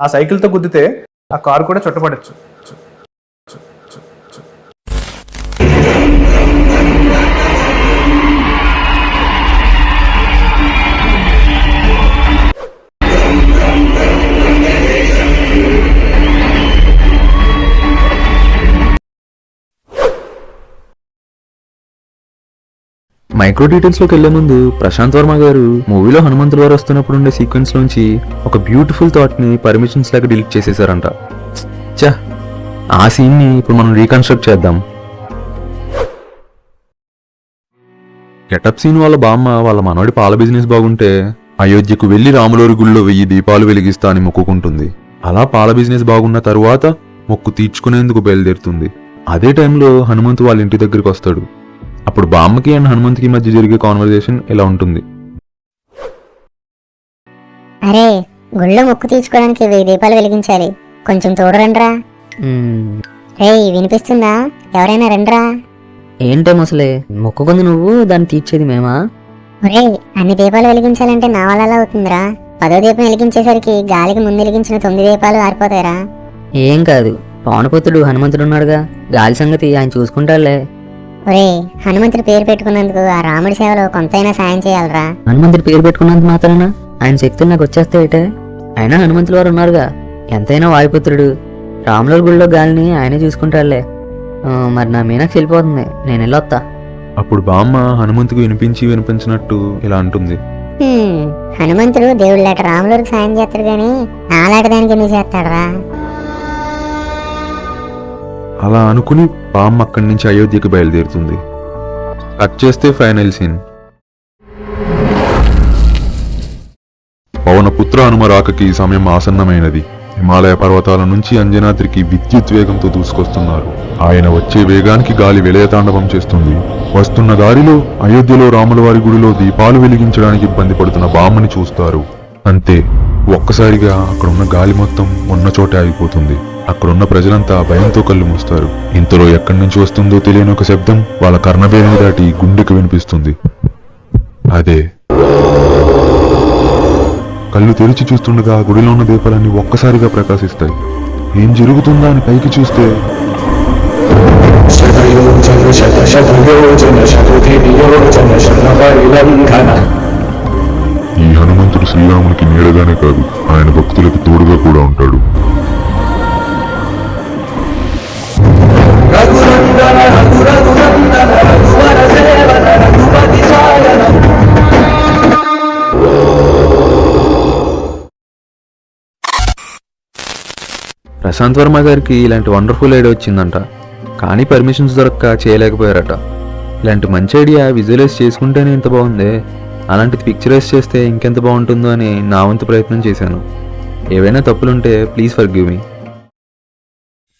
ఆ సైకిల్తో గుద్దితే ఆ కారు కూడా చుట్టపడచ్చు. మైక్రో డీటెయిల్స్లోకి వెళ్లే ముందు ప్రశాంత్ వర్మ గారు మూవీలో హనుమంతుల వారు వస్తున్నప్పుడు ఉండే సీక్వెన్స్ నుంచి ఒక బ్యూటిఫుల్ థాట్ని పర్మిషన్స్ లాగా డిలీట్ చేసేసారంట. చా, ఆ సీన్ని ఇప్పుడు మనం రీకన్స్ట్రక్ట్ చేద్దాం. గెటప్ సీన్ వాళ్ళ బామ్మ వాళ్ళ మనవడి పాల బిజినెస్ బాగుంటే అయోధ్యకు వెళ్లి రాములోరి గుళ్ళో 1000 దీపాలు వెలిగిస్తా అని మొక్కుకుంటుంది. అలా పాల బిజినెస్ బాగున్న తరువాత మొక్కు తీర్చుకునేందుకు బయలుదేరుతుంది. అదే టైంలో హనుమంతు వాళ్ళ ఇంటి దగ్గరికి వస్తాడు. అప్పుడు బామ్మకి అండ్ హనుమంతుకి మధ్య జరిగే కాన్వర్జేషన్ ఇలా ఉంటుంది. అరే, గుళ్ళో మొక్కు తీర్చుకోవడానికి 1000 దీపాలు వెలిగించాలి, కొంచెం తోడురండ్రా. రేయ్, వినిపిస్తుందా? ఎవరైనా రండ్రా. ఏంటే ముసలే, మొక్కుకుంది నువ్వు, దాన్ని తీర్చేది మేమా? ఒరే, అన్ని దీపాలు వెలిగించాలంటే నా వల్ల ఎలా అవుతుందిరా? 10వ దీపం వెలిగించేసరికి గాలికి ముందు వెలిగించిన 9 దీపాలు ఆరిపోతాయిరా. ఏం కాదు, పవనపుత్రుడు హనుమంతుడు ఉన్నాడుగా, గాలి సంగతి ఆయన చూసుకుంటాడులే. ఒరే, హనుమంతుడి పేరు పెట్టుకున్నందుకు ఆ రాముడి సేవలో కొంతైనా సాయం చేయాలరా. హనుమంతుడి పేరు పెట్టుకున్నంత మాత్రాన ఆయన శక్తులు నాకు వచ్చేస్తాయిటే? అయినా హనుమంతుల వారు ఉన్నారుగా, ఎంతైనా వాయుపుత్రుడు. రాములూరు గుళ్ళో గాలిని ఆయనే చూసుకుంటాడులే. మరి నా మీనాక్షి వెళ్ళిపోతుంది, నేను వెళ్ళొత్తా. అప్పుడు బామ్మ హనుమంతుకు వినిపించినట్టు ఇలా అంటుంది. హనుమంతుడు దేవుళ్ళాట రాములూరికి సాయం చేస్తాడు గాని నాలాట దానికి ఎందుకు చేస్తాడరా? అలా అనుకుని బామ్మ అక్కడి నుంచి అయోధ్యకి బయలుదేరుతుంది. కట్ చేస్తే ఫైనల్ సీన్. పవనపుత్ర హనుమ రాకకి సమయం ఆసన్నమైనది. హిమాలయ పర్వతాల నుంచి అంజనాద్రికి విద్యుత్ వేగంతో దూసుకొస్తున్నారు. ఆయన వచ్చే వేగానికి గాలి విలయతాండవం చేస్తుంది. వస్తున్న దారిలో అయోధ్యలో రాములవారి గుడిలో దీపాలు వెలిగించడానికి ఇబ్బంది పడుతున్న బామ్మని చూస్తారు. అంతే, ఒక్కసారిగా అక్కడున్న గాలి మొత్తం ఉన్న చోటే ఆగిపోతుంది. అక్కడున్న ప్రజలంతా భయంతో కళ్ళు మూస్తారు. ఇంతలో ఎక్కడి నుంచి వస్తుందో తెలియని ఒక శబ్దం వాళ్ళ కర్ణభేదం దాటి గుండెకు వినిపిస్తుంది. అదే, కళ్ళు తెరిచి చూస్తుండగా గుడిలో ఉన్న దీపాలన్నీ ఒక్కసారిగా ప్రకాశిస్తాయి. ఏం జరుగుతుందా అని పైకి చూస్తే ఈ హనుమంతుడు శ్రీరామునికి నీడగానే కాదు, ఆయన భక్తులకు తోడుగా కూడా ఉంటాడు. ప్రశాంత్ వర్మ గారికి ఇలాంటి వండర్ఫుల్ ఐడియా వచ్చిందంట, కానీ పర్మిషన్స్ దొరక్క చేయలేకపోయారట. ఇలాంటి మంచి ఐడియా విజువలైజ్ చేసుకుంటేనే ఇంత బాగుందే, అలాంటిది పిక్చరైజ్ చేస్తే ఇంకెంత బాగుంటుందో అని నా వంతు ప్రయత్నం చేశాను. ఏవైనా తప్పులుంటే ప్లీజ్ ఫర్గివ్ మీ.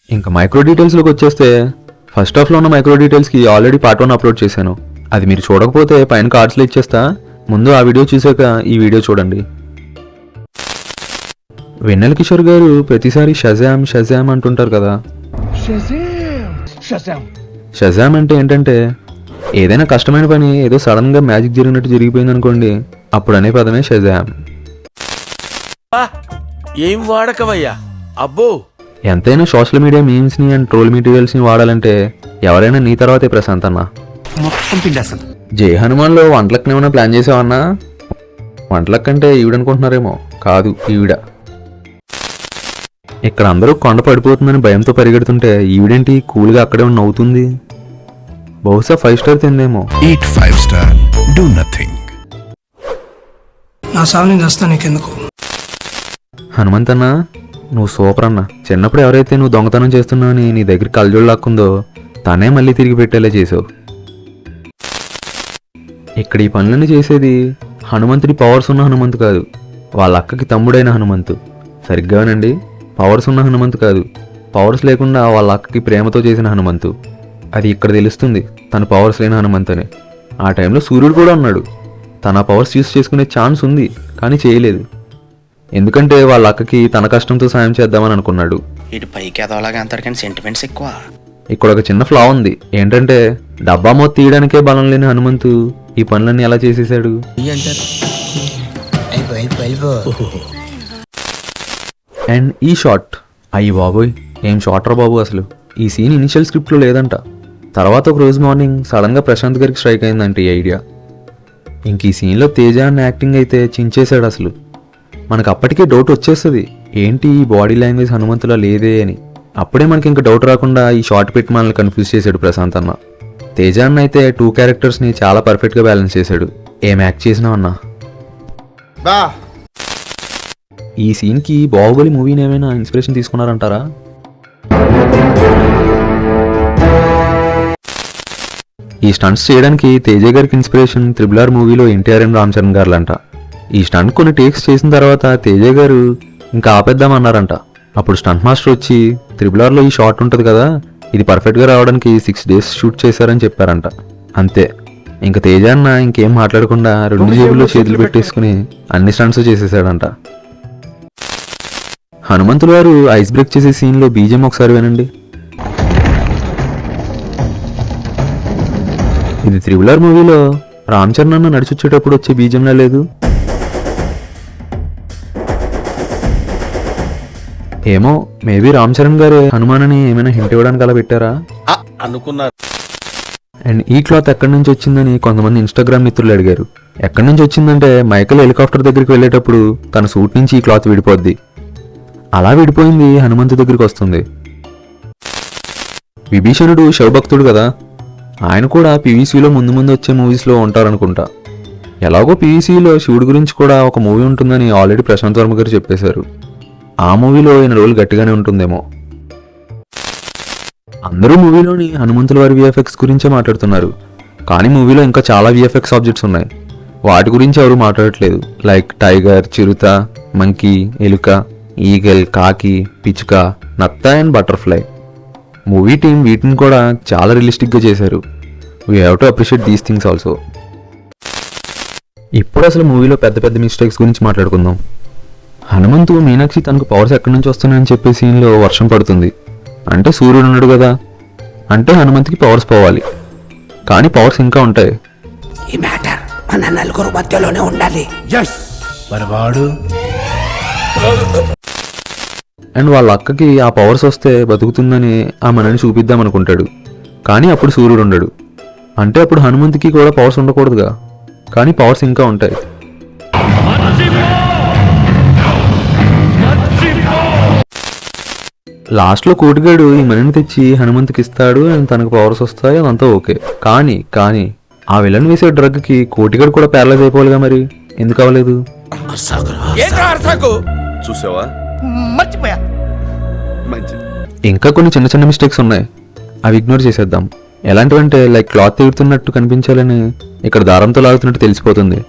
ఇంకా మైక్రో డీటెయిల్స్లోకి వచ్చేస్తే, ఫస్ట్ హాఫ్లో ఉన్న మైక్రో డీటెయిల్స్కి ఆల్రెడీ పార్ట్ 1 అప్లోడ్ చేశాను. అది మీరు చూడకపోతే పైన కార్డ్స్లో ఇచ్చేస్తా, ముందు ఆ వీడియో చూసాక ఈ వీడియో చూడండి. వెన్నెల కిషోర్ గారు ప్రతిసారి షజామ్ షజామ్ అంటుంటారు కదా. షజామ్ అంటే ఏంటంటే, ఏదైనా కష్టమైన పని ఏదో సడన్ గా మ్యాజిక్ జరిగినట్టు జరిగిపోయింది అనుకోండి, అప్పుడు అనే పదమే షజామ్. ఏం వాడకవయ్యా అబ్బో. ఎంతైనా సోషల్ మీడియా మీమ్స్ ని అండ్ ట్రోల్ మెటీరియల్స్ ని వాడాలంటే ఎవరైనా నీ తర్వాతే ప్రశాంత్ అన్న. జై హనుమాన్ లో వంటలకు ఏమైనా ప్లాన్ చేసావన్నా? వంటలకు అంటే ఈవిడనుకుంటున్నారేమో, కాదు ఈవిడ. ఇక్కడ అందరూ కొండ పడిపోతుందని భయంతో పరిగెడుతుంటే ఈవిడేంటి కూల్గా అక్కడే నవ్వుతుంది. బహుశా 5 star తిందేమో. Eat 5 star, do nothing. నా సావుని చేస్తా నీకెందుకు? హనుమంత్ అన్న, నువ్వు సూపర్ అన్న. చిన్నప్పుడు ఎవరైతే నువ్వు దొంగతనం చేస్తున్నావు అని నీ దగ్గరికి కళ్ళజోడు లాక్కుందో తనే మళ్ళీ తిరిగి పెట్టేలా చేసావు. ఇక్కడ ఈ పనులన్నీ చేసేది హనుమంతుడి పవర్స్ ఉన్న హనుమంతు కాదు, వాళ్ళ అక్కకి తమ్ముడైన హనుమంతు. సరిగ్గానండి, పవర్స్ ఉన్న హనుమంతు కాదు, పవర్స్ లేకుండా వాళ్ళ అక్కకి ప్రేమతో చేసిన హనుమంతు. అది ఇక్కడ తెలుస్తుంది తన పవర్స్ లేని హనుమంతు అని. ఆ టైంలో సూర్యుడు కూడా ఉన్నాడు. తన పవర్స్ యూస్ చేసుకునే ఛాన్స్ ఉంది, కానీ చేయలేదు. ఎందుకంటే వాళ్ళ అక్కకి తన కష్టంతో సాయం చేద్దామని అనుకున్నాడు. ఇక్కడ ఒక చిన్న ఫ్లా ఉంది. ఏంటంటే డబ్బా మూత తీయడానికే బలం లేని హనుమంతు ఈ పనులన్నీ ఎలా చేసేసాడు? అండ్ ఈ షాట్, అయ్యి బాబోయ్ ఏం షాట్ రా బాబు. అసలు ఈ సీన్ ఇనిషియల్ స్క్రిప్ట్లో లేదంట. తర్వాత ఒక రోజు మార్నింగ్ సడన్గా ప్రశాంత్ గారికి స్ట్రైక్ అయిందంట ఈ ఐడియా. ఇంక ఈ సీన్లో తేజ అన్న యాక్టింగ్ అయితే చించేశాడు అసలు. మనకు అప్పటికే డౌట్ వచ్చేస్తుంది, ఏంటి ఈ బాడీ లాంగ్వేజ్ హనుమంతులా లేదే అని. అప్పుడే మనకి ఇంకా డౌట్ రాకుండా ఈ షార్ట్ పెట్టి మనల్ని కన్ఫ్యూజ్ చేశాడు ప్రశాంత్ అన్న. తేజ అన్న అయితే 2 క్యారెక్టర్స్ని చాలా పర్ఫెక్ట్గా బ్యాలెన్స్ చేశాడు. ఏం యాక్ట్ చేసినావు అన్నా. ఈ సీన్కి బాహుబలి మూవీని ఏమైనా ఇన్స్పిరేషన్ తీసుకున్నారంటారా? ఈ స్టంట్స్ చేయడానికి తేజ గారికి ఇన్స్పిరేషన్ RRR మూవీలో ఎన్టీఆర్ అండ్ రామ్ చరణ్ గారులంట. ఈ స్టంట్ కొన్ని టేక్స్ చేసిన తర్వాత తేజ గారు ఇంకా ఆపేద్దామన్నారంట. అప్పుడు స్టంట్ మాస్టర్ వచ్చి RRRలో ఈ షాట్ ఉంటుంది కదా, ఇది పర్ఫెక్ట్గా రావడానికి 6 days షూట్ చేశారని చెప్పారంట. అంతే, ఇంకా తేజ అన్న ఇంకేం మాట్లాడకుండా 2 జేబుల్లో చేతులు పెట్టేసుకుని అన్ని స్టంట్స్ చేసేసాడంట. హనుమంతులు వారు ఐస్ బ్రేక్ చేసే సీన్లో బీజం ఒకసారి వినండి. ఇది RRR మూవీలో రామ్ చరణ్ అన్న నడిచొచ్చేటప్పుడు వచ్చే బీజంలా లేదు? ఏమో, మేబీ రామ్ చరణ్ గారు హనుమాన్ అని ఏమైనా హింట్ ఇవ్వడానికి అలా పెట్టారా అనుకున్నారు. అండ్ ఈ క్లాత్ ఎక్కడి నుంచి వచ్చిందని కొంతమంది ఇన్స్టాగ్రామ్ మిత్రులు అడిగారు. ఎక్కడి నుంచి వచ్చిందంటే మైకల్ హెలికాప్టర్ దగ్గరికి వెళ్ళేటప్పుడు తన సూట్ నుంచి ఈ క్లాత్ విడిపోద్ది. అలా విడిపోయింది హనుమంతు దగ్గరికి వస్తుంది. విభీషణుడు శివభక్తుడు కదా, ఆయన కూడా పీవీసీలో ముందు ముందు వచ్చే మూవీస్లో ఉంటారనుకుంటా. ఎలాగో పీవీసీలో శివుడి గురించి కూడా ఒక మూవీ ఉంటుందని ఆల్రెడీ ప్రశాంత్ వర్మ గారు చెప్పేశారు. ఆ మూవీలో ఈయన రోల్ గట్టిగానే ఉంటుందేమో. అందరూ మూవీలోని హనుమంతుల వారి విఎఫ్ఎక్స్ గురించే మాట్లాడుతున్నారు, కానీ మూవీలో ఇంకా చాలా విఎఫ్ఎక్స్ ఆబ్జెక్ట్స్ ఉన్నాయి. వాటి గురించి ఎవరు మాట్లాడట్లేదు. లైక్ టైగర్, చిరుత, మంకీ, ఎలుక, ఈగల్, కాకి, పిచ్చుక, నత్త అండ్ బటర్ఫ్లై. మూవీ టీం వీటిని కూడా చాలా రియలిస్టిక్గా చేశారు. We have to appreciate these things also. ఇప్పుడు అసలు మూవీలో పెద్ద పెద్ద మిస్టేక్స్ గురించి మాట్లాడుకుందాం. హనుమంతు మీనాక్షి తనకు పవర్స్ ఎక్కడి నుంచి వస్తున్నాయని చెప్పే సీన్లో వర్షం పడుతుంది. అంటే సూర్యుడు ఉన్నాడు కదా, అంటే హనుమంతుకి పవర్స్ పోవాలి. కానీ పవర్స్ ఇంకా ఉంటాయి. ఈ మ్యాటర్ మన నలుగురు మధ్యలోనే ఉండాలి. మరి వాడు అండ్ వాళ్ళ అక్కకి ఆ పవర్స్ వస్తే బతుకుతుందని ఆ మనని చూపిద్దాం అనుకుంటాడు. కానీ అప్పుడు సూర్యుడు ఉండడు. అంటే అప్పుడు హనుమంతుకి కూడా పవర్స్ ఉండకూడదుగా, కానీ పవర్స్ ఇంకా ఉంటాయి. లాస్ట్లో కోటిగాడు ఈ మనీని తెచ్చి హనుమంతుకి ఇస్తాడు అండ్ తనకు పవర్స్ వస్తాయి, అదంతా ఓకే. కానీ ఆ విలన్ వేసే డ్రగ్కి కోటిగాడు కూడా ప్యారలైజ్ అయిపోవాలిగా, మరి ఎందుకు అవ్వలేదు? చూసావా, మర్చిపోయా. ఇంకా కొన్ని చిన్న చిన్న మిస్టేక్స్ ఉన్నాయి, అవి ఇగ్నోర్ చేసేద్దాం. ఎలాంటివంటే లైక్ క్లాత్ తిరుగుతున్నట్టు కనిపించాలని ఇక్కడ దారంతో లాగుతున్నట్టు తెలిసిపోతుంది.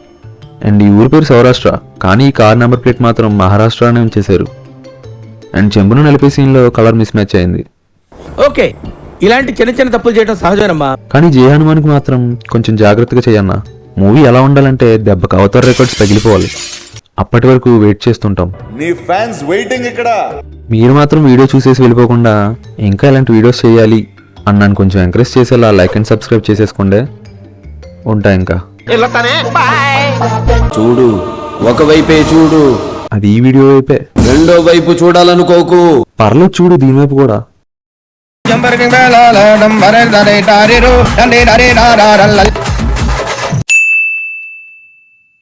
అండ్ ఈ ఊరి పేరు సౌరాష్ట్ర, కానీ ఈ కార్ నెంబర్ ప్లేట్ మాత్రం మహారాష్ట్ర అనే ఉంచేశారు. అండ్ చెంబును నలిపే సీన్లో కలర్ మిస్ మ్యాచ్ అయింది. ఓకే, ఇలాంటి చిన్న చిన్న తప్పులు చేయడం సహజమేనమ్మా. కానీ జయ హనుమాన్కి మాత్రం కొంచెం జాగ్రత్తగా చేయన్నా. మూవీ ఎలా ఉండాలంటే దెబ్బకు అవతార్ రికార్డ్స్ పగిలిపోవాలి. అప్పటి వరకు వెయిట్ చేస్తుంటాం. నీ ఫ్యాన్స్ వెయిటింగ్ ఇక్కడ. మీరు మాత్రం వీడియో చూసేసి వెళ్ళిపోకుండా ఇంకా ఇలాంటి వీడియోస్ చేయాలి అని నన్ను కొంచెం ఎంకరేజ్ చేసేలా లైక్ అండ్ సబ్స్క్రైబ్ చేసేసుకోండి. ఉంటా ఇంకా. చూడు, ఒకవైపే చూడు, అది ఈ వీడియో వైపే. రెండో వైపు చూడాలనుకోకు. పర్లేదు చూడు దీని వైపు కూడా. జంబర్ కింద లాల డంబర్ దరే డారిరో డండే డరే డారల్లల్